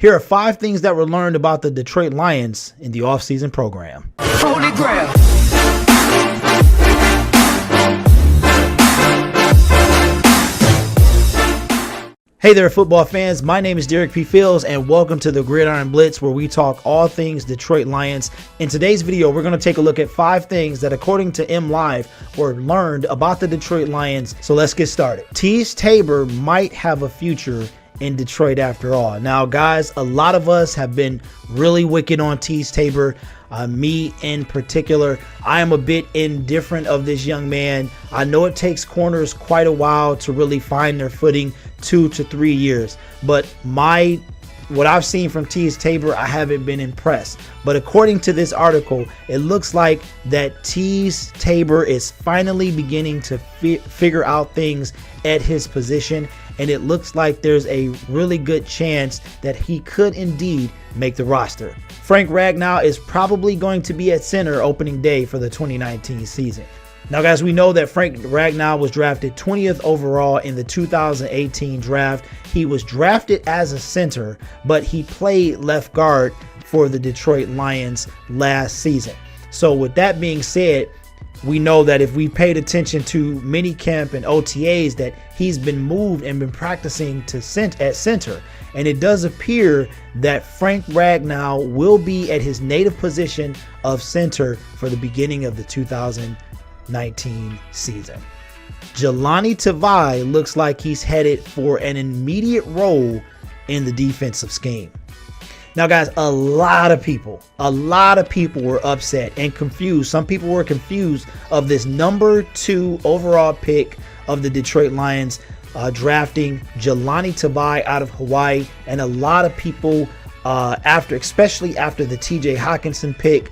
Here are 5 things that were learned about the Detroit Lions in the offseason program. Holy grail. Hey there, football fans. My name is Derek P. Fields, and welcome to the Gridiron Blitz, where we talk all things Detroit Lions. In today's video, we're going to take a look at 5 things that, according to MLive, were learned about the Detroit Lions. So let's get started. Teez Tabor might have a future in Detroit after all. Now, guys, a lot of us have been really wicked on Teez Tabor. Me in particular, I am a bit indifferent of this young man. I know it takes corners quite a while to really find their footing, 2 to 3 years. But what I've seen from Teez Tabor, I haven't been impressed. But according to this article, it looks like that Teez Tabor is finally beginning to figure out things at his position. And it looks like there's a really good chance that he could indeed make the roster. Frank Ragnow is probably going to be at center opening day for the 2019 season. Now, guys, we know that Frank Ragnow was drafted 20th overall in the 2018 draft. He was drafted as a center, but he played left guard for the Detroit Lions last season. So with that being said, we know that if we paid attention to minicamp and OTAs, that he's been moved and been practicing at center. And it does appear that Frank Ragnow will be at his native position of center for the beginning of the 2019 season. Jelani Tavai looks like he's headed for an immediate role in the defensive scheme. Now, guys, a lot of people were upset and confused. Some people were confused of this number 2 overall pick of the Detroit Lions, drafting Jelani Tavai out of Hawaii. And a lot of people, especially after the TJ Hawkinson pick,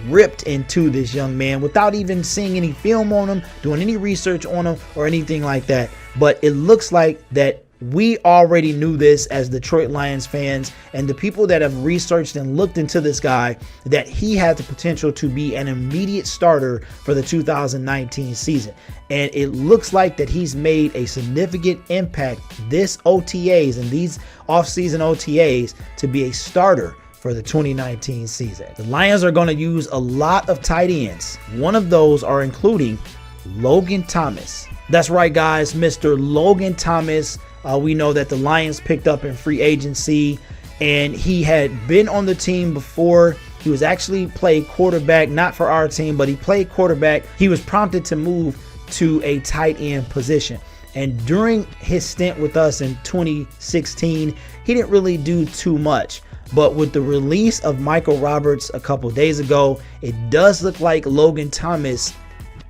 ripped into this young man without even seeing any film on him, doing any research on him or anything like that. But it looks like that we already knew this as Detroit Lions fans, and the people that have researched and looked into this guy, that he had the potential to be an immediate starter for the 2019 season. And it looks like that he's made a significant impact this OTAs and these offseason OTAs to be a starter for the 2019 season. The Lions are going to use a lot of tight ends. One of those are including Logan Thomas. That's right, guys, Mr. Logan Thomas. We know that the Lions picked up in free agency, and he had been on the team before. He was actually played quarterback, not for our team, but he played quarterback. He was prompted to move to a tight end position. And during his stint with us in 2016, he didn't really do too much. But with the release of Michael Roberts a couple days ago, it does look like Logan Thomas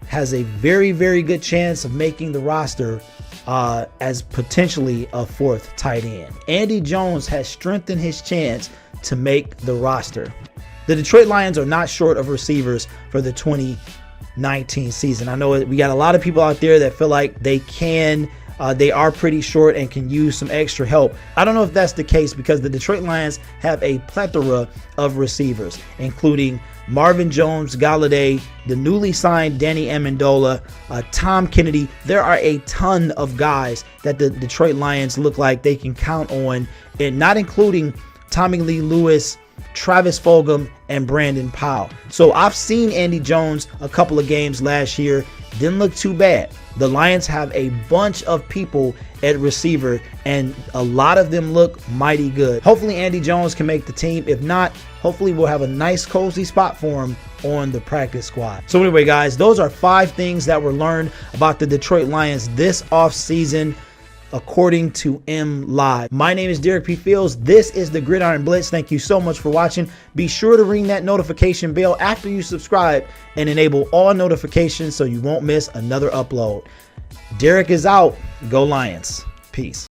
has a very, very good chance of making the roster as potentially a 4th tight end. Andy Jones has strengthened his chance to make the roster. The Detroit Lions are not short of receivers for the 2019 season. I know we got a lot of people out there that feel like they are pretty short and can use some extra help. I don't know if that's the case, because the Detroit Lions have a plethora of receivers, including Marvin Jones, Galladay, the newly signed Danny Amendola, Tom Kennedy. There are a ton of guys that the Detroit Lions look like they can count on, and not including Tommy Lee Lewis, Travis Fulgham, and Brandon Powell. So I've seen Andy Jones a couple of games last year. Didn't look too bad. The Lions have a bunch of people at receiver, and a lot of them look mighty good. Hopefully Andy Jones can make the team. If not, hopefully we'll have a nice cozy spot for him on the practice squad. So anyway, guys, those are 5 things that were learned about the Detroit Lions this offseason, according to MLive. My name is Derek P. Fields. This is the Gridiron Blitz. Thank you so much for watching. Be sure to ring that notification bell after you subscribe and enable all notifications so you won't miss another upload. Derek is out. Go Lions. Peace.